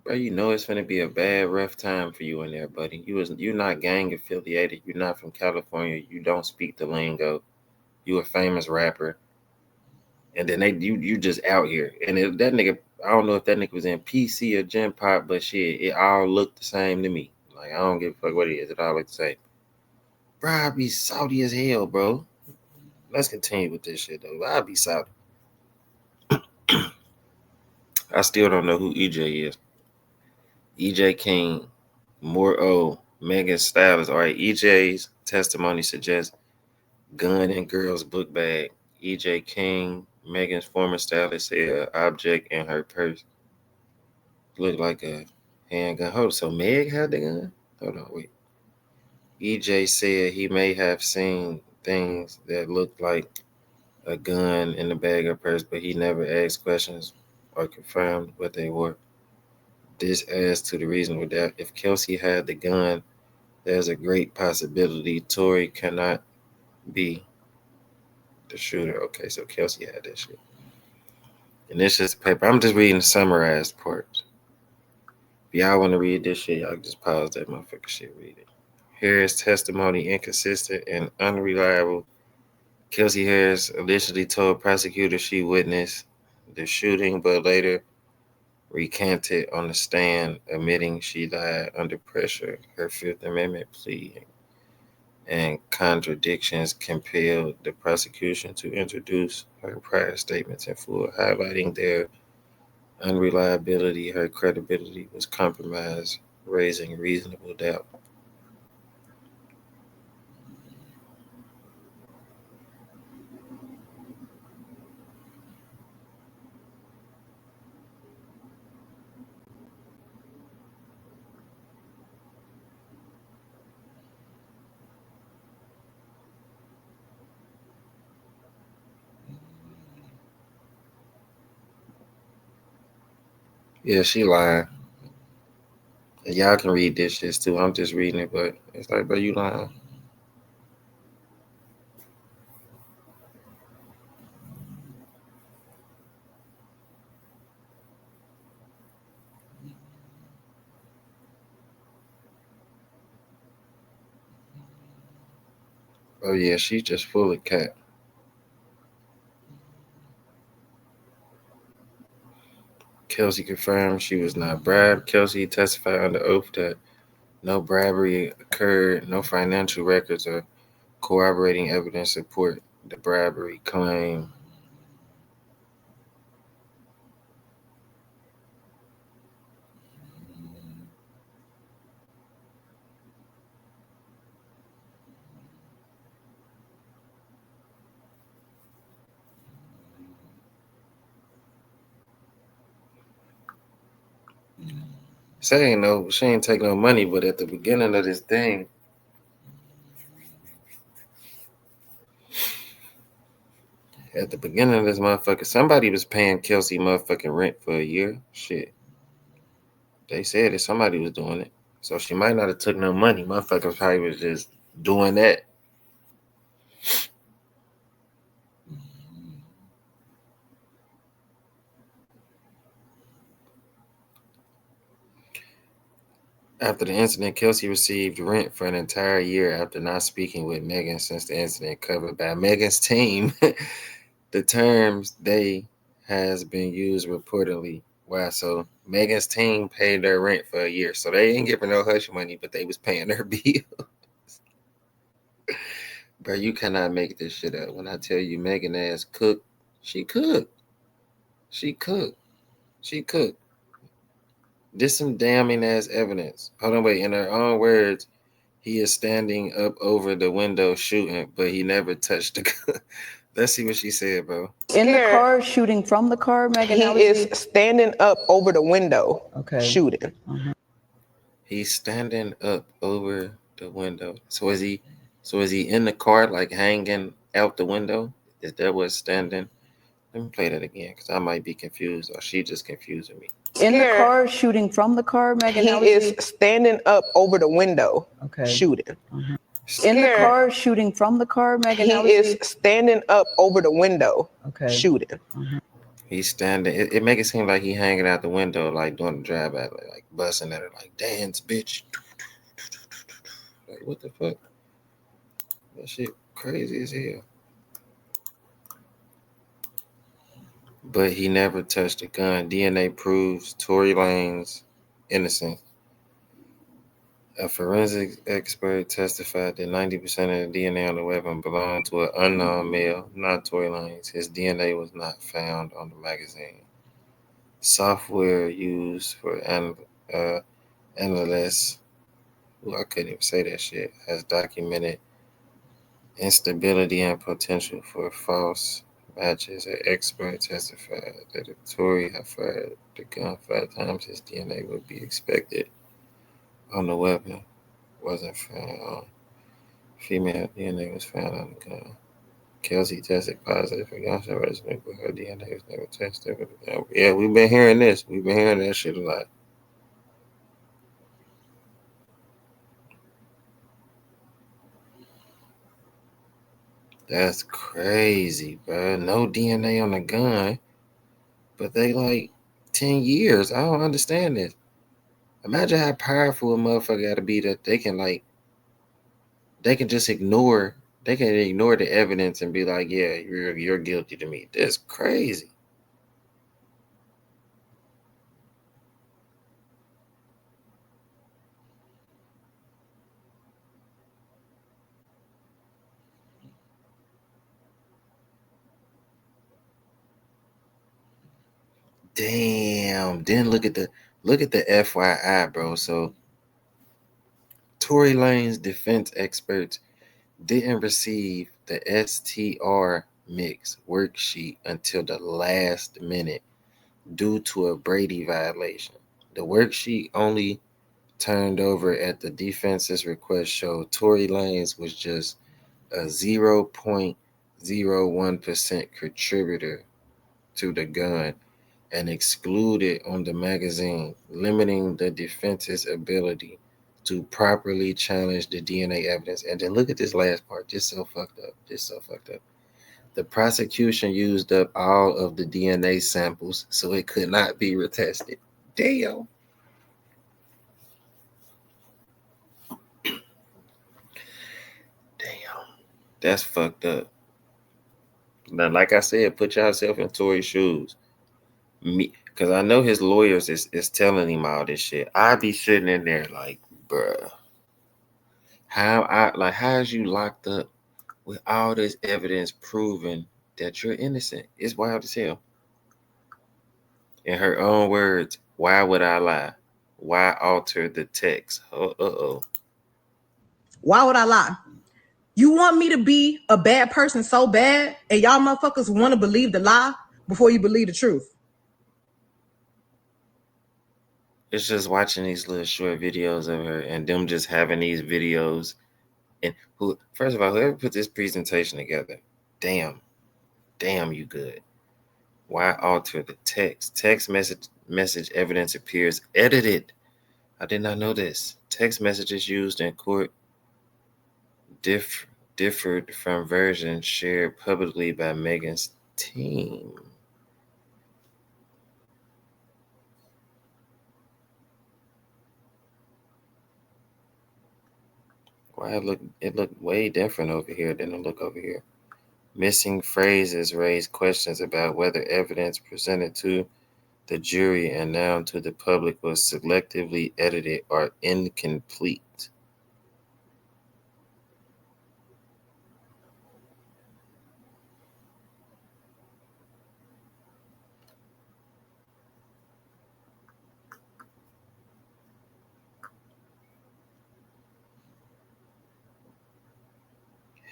bro, you know it's finna be a bad, rough time for you in there, buddy. You're not gang affiliated. You're not from California. You don't speak the lingo. You a famous rapper. And then you just out here. And that nigga, I don't know if that nigga was in PC or Gen Pop, but shit, it all looked the same to me. Like, I don't give a fuck what it is. It all look the same. Bro, I be salty as hell, bro. Let's continue with this shit, though. I be salty. I still don't know who EJ is. EJ King, Megan Stylist. All right, EJ's testimony suggests gun in girl's book bag. EJ King, Megan's former stylist, said an object in her purse looked like a handgun. Hold on, so Meg had the gun? Hold on, wait. EJ said he may have seen things that looked like a gun in the bag or purse, but he never asked questions or confirmed what they were. This adds to the reasonable doubt. If Kelsey had the gun, there's a great possibility Tory cannot be the shooter. Okay, so Kelsey had that shit. And this is paper. I'm just reading the summarized parts. If y'all want to read this shit, y'all just pause that motherfucker shit, read it. Harris' testimony inconsistent and unreliable. Kelsey Harris initially told prosecutors she witnessed the shooting, but later recanted on the stand, admitting she lied under pressure. Her Fifth Amendment plea and contradictions compelled the prosecution to introduce her prior statements in full, highlighting their unreliability. Her credibility was compromised, raising reasonable doubt. Yeah, she lying. And y'all can read this shit too. I'm just reading it, but it's like, bro, you lying. Oh yeah, she's just full of cat. Kelsey confirmed she was not bribed. Kelsey testified under oath that no bribery occurred, no financial records or corroborating evidence support the bribery claim. She ain't take no money, but at the beginning of this thing, at the beginning of this motherfucker, somebody was paying Kelsey motherfucking rent for a year. Shit. They said that somebody was doing it. So she might not have took no money. Motherfuckers probably was just doing that. After the incident, Kelsey received rent for an entire year after not speaking with Megan since the incident covered by Megan's team. The terms "they" has been used reportedly. Wow, so Megan's team paid their rent for a year. So they didn't give her no hush money, but they was paying her bill. Bro, you cannot make this shit up. When I tell you Megan ass cooked, she cooked. She cooked. She cooked. This some damning ass evidence. Hold on, wait. In her own words, he is standing up over the window shooting, but he never touched the gun. Let's see what she said, bro. In the car, shooting from the car, Megan. He is standing up over the window, shooting. He's standing up over the window. So is he in the car, like hanging out the window? Is that what's standing? Let me play that again, because I might be confused, or she just confusing me. In the car, shooting from the car, Megan. He is standing up over the window, shooting. In the car, shooting from the car, Megan. He is standing up over the window, shooting. He's standing. It make it seem like he hanging out the window, like doing the drive at, like busting at her, like dance, bitch. Like what the fuck? That shit crazy as hell. But he never touched the gun. DNA proves Tory Lanez innocent. A forensic expert testified that 90% of the DNA on the weapon belonged to an unknown male, not Tory Lanez. His DNA was not found on the magazine. Software used for analysts, I couldn't even say that shit, has documented instability and potential for false matches. An expert testified that if Tory had fired the gun 5 times, his DNA would be expected on the weapon. Wasn't found. Female DNA was found on the gun. Kelsey tested positive for gunshot residue, but her DNA was never tested. Yeah, we've been hearing this. We've been hearing that shit a lot. That's crazy, bro. No DNA on the gun, but they like 10 years. I don't understand this. Imagine how powerful a motherfucker got to be that they can just ignore. They can ignore the evidence and be like, "Yeah, you're guilty to me." That's crazy. Damn. Then look at the FYI, bro. So Tory Lanez defense experts didn't receive the STR mix worksheet until the last minute due to a Brady violation. The worksheet only turned over at the defense's request showed Tory Lanez was just a 0.01% contributor to the gun and excluded on the magazine, limiting the defense's ability to properly challenge the DNA evidence. And then look at this last part. This so fucked up. The prosecution used up all of the DNA samples, so it could not be retested. Damn. That's fucked up. Now, like I said, put yourself in Tory's shoes. Me, because I know his lawyers is telling him all this shit. I be sitting in there like, bruh, how is you locked up with all this evidence proving that you're innocent? It's wild as hell. In her own words, why would I lie? Why alter the text? Uh-oh. Why would I lie? You want me to be a bad person so bad, and y'all motherfuckers want to believe the lie before you believe the truth. It's just watching these little short videos of her and them just having these videos. And who, first of all, whoever put this presentation together, damn, you good. Why alter the text? Text message evidence appears edited. I did not know this. Text messages used in court differed from versions shared publicly by Megan's team. Why it looked way different over here than it look over here. Missing phrases raise questions about whether evidence presented to the jury and now to the public was selectively edited or incomplete.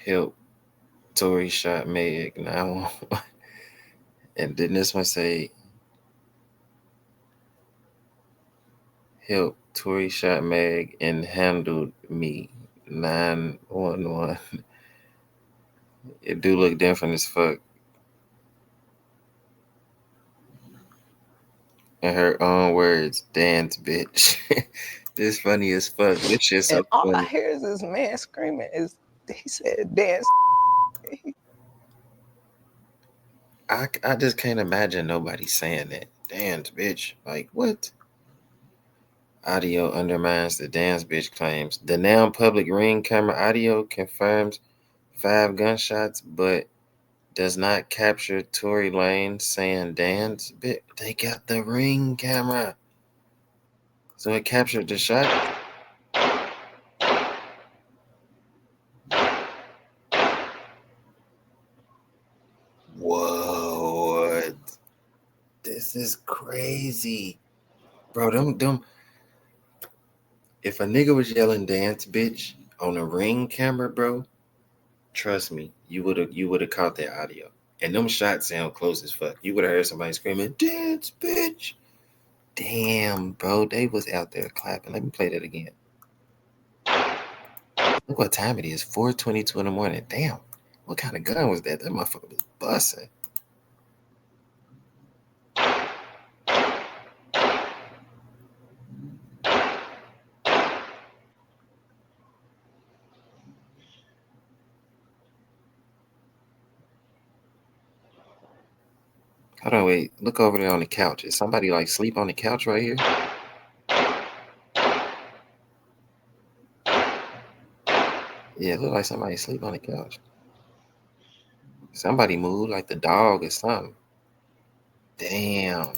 Help. Tory shot Meg. Now, and then this one say, help. Tory shot Meg and handled me. 911. It do look different as fuck. In her own words, dance, bitch. This funny as fuck. This shit's so And all funny. I hear is this man screaming. He said, dance. I just can't imagine nobody saying that. Dance, bitch. Like, what? Audio undermines the dance bitch claims. The now public ring camera audio confirms 5 gunshots, but does not capture Tory Lanez saying dance bitch. They got the ring camera. So it captured the shot. Whoa. What? This is crazy. Bro, them. If a nigga was yelling dance bitch on a ring camera, bro, trust me, you would have caught that audio. And them shots sound close as fuck. You would have heard somebody screaming, dance bitch. Damn, bro, they was out there clapping. Let me play that again. Look what time it is. 4:22 in the morning. Damn. What kind of gun was that? That motherfucker was busting. Hold on, wait. Look over there on the couch. Is somebody like sleep on the couch right here? Yeah, it look like somebody sleep on the couch. Somebody moved like the dog or something. Damn.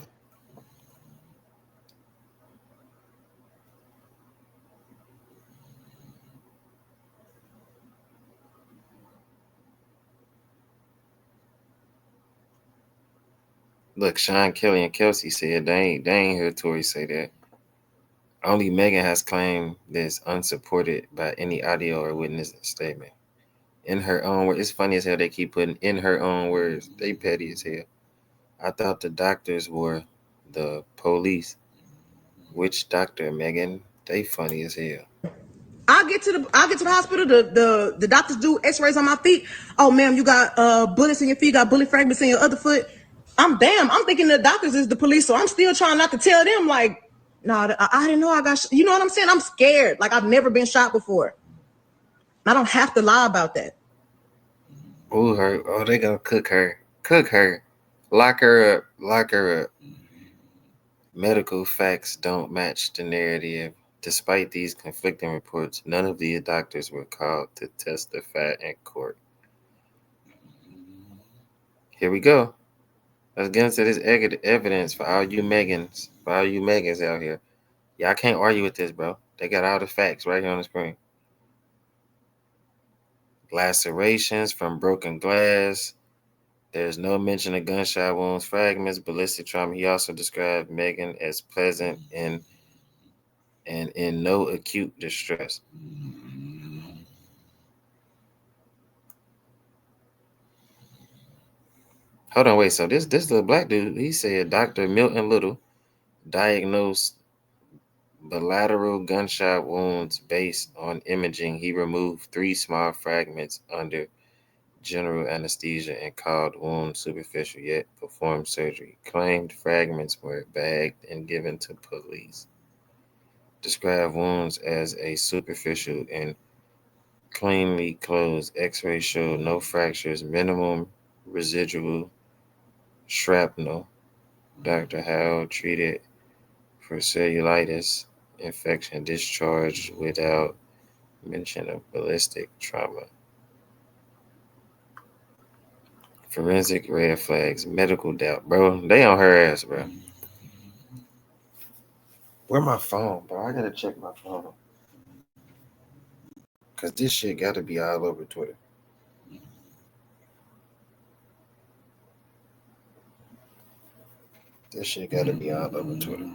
Look, Sean Kelly and Kelsey said they ain't heard Tory say that. Only Megan has claimed this unsupported by any audio or witness statement. In her own words, it's funny as hell they keep putting in her own words. They petty as hell. I thought the doctors were the police. Which doctor, Megan? They funny as hell. I get to the hospital. The doctors do X-rays on my feet. Oh, ma'am, you got bullets in your feet. Got bullet fragments in your other foot. I'm thinking the doctors is the police, so I'm still trying not to tell them like, no, I didn't know I got. You know what I'm saying? I'm scared. Like I've never been shot before. I don't have to lie about that. Ooh, her. Oh, they gonna cook her. Cook her. Lock her up. Lock her up. Medical facts don't match the narrative. Despite these conflicting reports, none of the doctors were called to testify in court. Here we go. Let's get into this evidence for all you Megans out here. Y'all can't argue with this, bro. They got all the facts right here on the screen. Lacerations from broken glass. There's no mention of gunshot wounds, fragments, ballistic trauma. He also described Megan as pleasant and in no acute distress. Hold on, wait. So this little black dude, he said Dr. Milton Little diagnosed bilateral gunshot wounds based on imaging. He removed 3 small fragments under general anesthesia and called wounds superficial, yet performed surgery. Claimed fragments were bagged and given to police. Described wounds as a superficial and cleanly closed. X-ray showed no fractures, minimum residual shrapnel. Dr. Howell treated for cellulitis infection, discharged without mention of ballistic trauma. Forensic red flags, medical doubt, bro. They on her ass, bro. Where my phone, bro? I gotta check my phone. Cause this shit gotta be all over Twitter. This shit gotta be all over Twitter.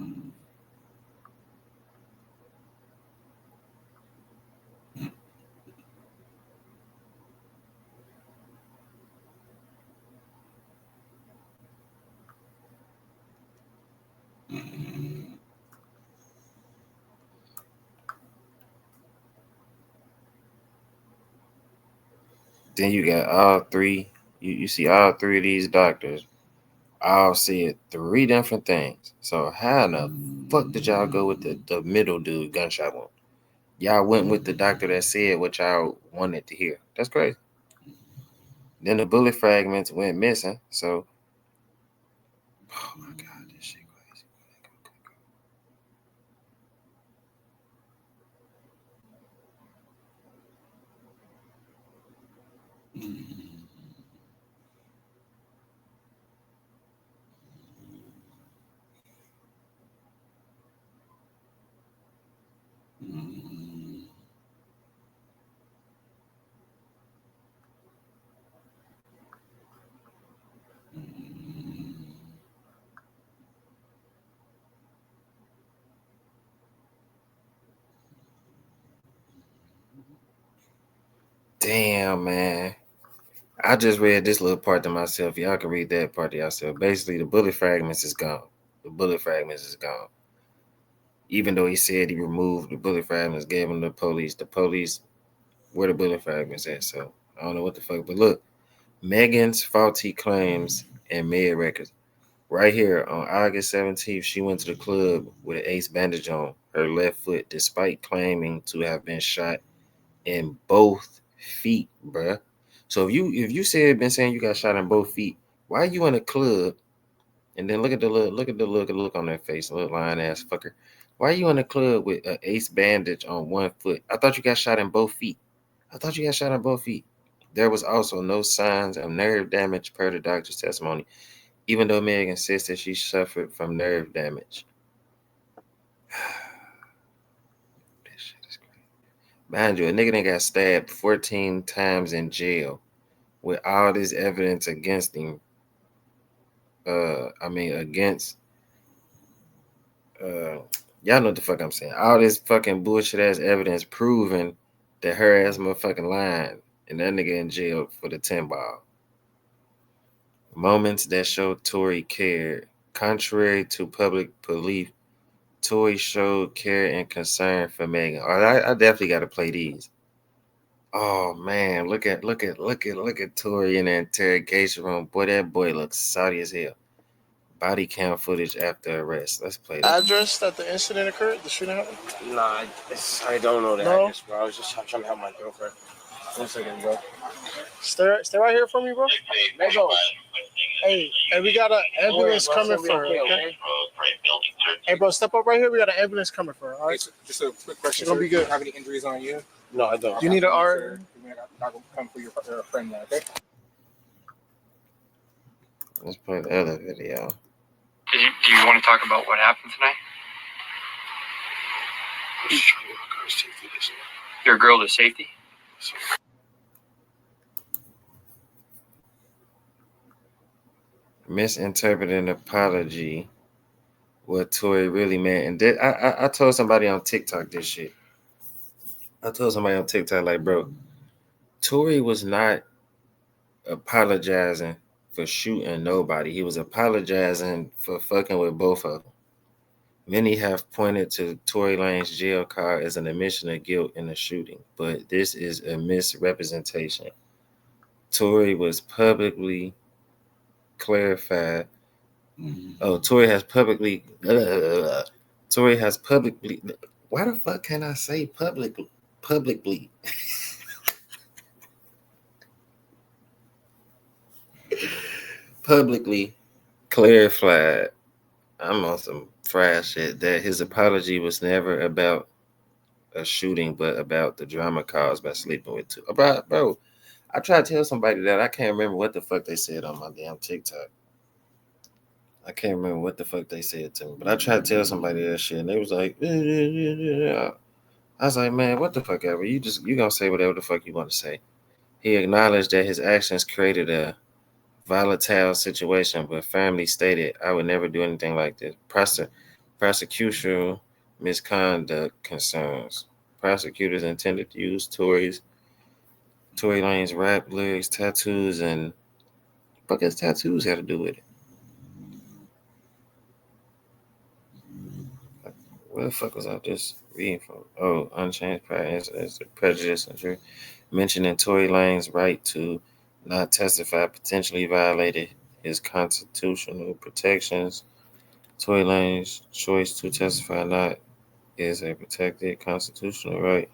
Then you got all three. You see all 3 of these doctors all said 3 different things. So how in the fuck did y'all go with the middle dude gunshot wound? Y'all went with the doctor that said what y'all wanted to hear. That's crazy. Then the bullet fragments went missing. So, oh my God, this shit crazy. Damn, man. I just read this little part to myself. Y'all can read that part to yourself. Basically, the bullet fragments is gone. The bullet fragments is gone. Even though he said he removed the bullet fragments, gave them to the police, where the bullet fragments at? So I don't know what the fuck. But look, Megan's faulty claims and med records. Right here on August 17th, she went to the club with an ace bandage on her left foot, despite claiming to have been shot in both feet, bruh. So if you said been saying you got shot in both feet, why are you in a club? And then look at the look on their face, little lying ass fucker. Why are you in the club with an ace bandage on one foot? I thought you got shot in both feet. There was also no signs of nerve damage per the doctor's testimony, even though Meg insists that she suffered from nerve damage. This shit is crazy. Mind you, a nigga that got stabbed 14 times in jail with all this evidence against him. Y'all know what the fuck I'm saying. All this fucking bullshit ass evidence proving that her ass motherfucking lying and that nigga in jail for the 10 ball. Moments that show Tory cared. Contrary to public belief, Tory showed care and concern for Megan. I definitely got to play these. Oh man, look at Tory in the interrogation room. Boy, that boy looks saucy as hell. Body cam footage after arrest. Let's play that. Address that the incident occurred? The shooting happened? Nah, I don't know the address, bro. I was just trying to help my girlfriend. 1 second, bro. Stay right here for me, bro. Let go. Hey, we got an ambulance coming for her. Okay? Hey, bro, step up right here. We got an ambulance coming for her. All right. Just a quick question. She's gonna be good. Do you have any injuries on you? No, I don't. You need an RN? I'm not gonna come for your friend now, okay? Let's play the other video. Do you want to talk about what happened tonight? Your girl to safety? Misinterpreting apology, what Tory really meant. And I told somebody on TikTok this shit. I told somebody on TikTok, like, bro, Tory was not apologizing for shooting nobody. He was apologizing for fucking with both of them. Many have pointed to Tory Lanez jail card as an admission of guilt in the shooting, but this is a misrepresentation. Tory was publicly clarified. Oh, Tory has publicly. Tory has publicly. Why the fuck can I say publicly? Publicly. Publicly clarified. I'm on some fried shit that his apology was never about a shooting, but about the drama caused by sleeping with two. Bro, I tried to tell somebody that. I can't remember what the fuck they said on my damn TikTok. I can't remember what the fuck they said to me, but I tried to tell somebody that shit, and they was like, I was like, man, what the fuck ever. You gonna say whatever the fuck you want to say. He acknowledged that his actions created a volatile situation, but firmly stated, I would never do anything like this. Prosecutorial misconduct concerns. Prosecutors intended to use Tory Lanez rap lyrics, tattoos, and what does tattoos have to do with it? Where the fuck was I just reading from? Oh, unchanged practice as prejudice and jury. Mentioning Tory Lanez's right to not testify potentially violated his constitutional protections. Tory Lanez's choice to testify not is a protected constitutional right.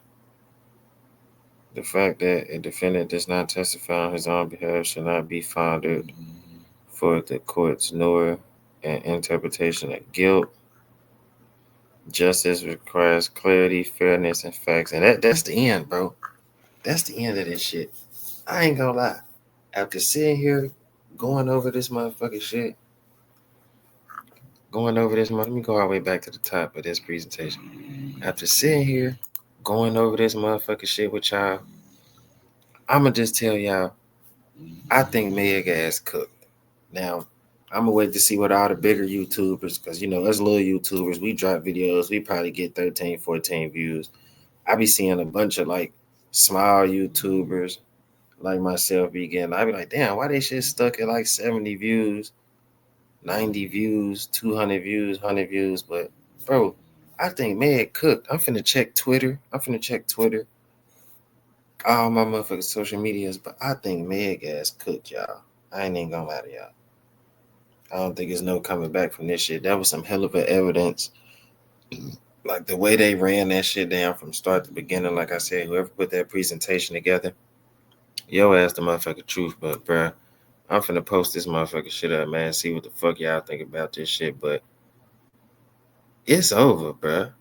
The fact that a defendant does not testify on his own behalf should not be founded for the courts nor an interpretation of guilt. Justice requires clarity, fairness, and facts. And that's the end, bro. That's the end of this shit. I ain't gonna lie. After sitting here going over this motherfucking shit, let me go all the way back to the top of this presentation. After sitting here going over this motherfucking shit with y'all, I'ma just tell y'all, I think Meg ass cooked. Now, I'm gonna wait to see what all the bigger YouTubers, because us little YouTubers, we drop videos, we probably get 13, 14 views. I be seeing a bunch of like small YouTubers like myself be getting. I be like, damn, why they shit stuck at like 70 views, 90 views, 200 views, 100 views? But bro, I think Meg cooked. I'm finna check Twitter. All my motherfucking social medias, but I think Meg ass cooked, y'all. I ain't even gonna lie to y'all. I don't think there's no coming back from this shit. That was some hell of a evidence. Like the way they ran that shit down from start to beginning, like I said, whoever put that presentation together, yo ass the motherfucking truth. But bruh, I'm finna post this motherfucking shit up, man. See what the fuck y'all think about this shit. But it's over, bruh.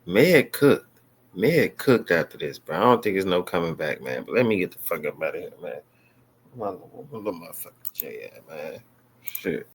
Meg cooked. Meg cooked after this, bro. I don't think there's no coming back, man. But let me get the fuck up out of here, man. Motherfucker J, man. Shit.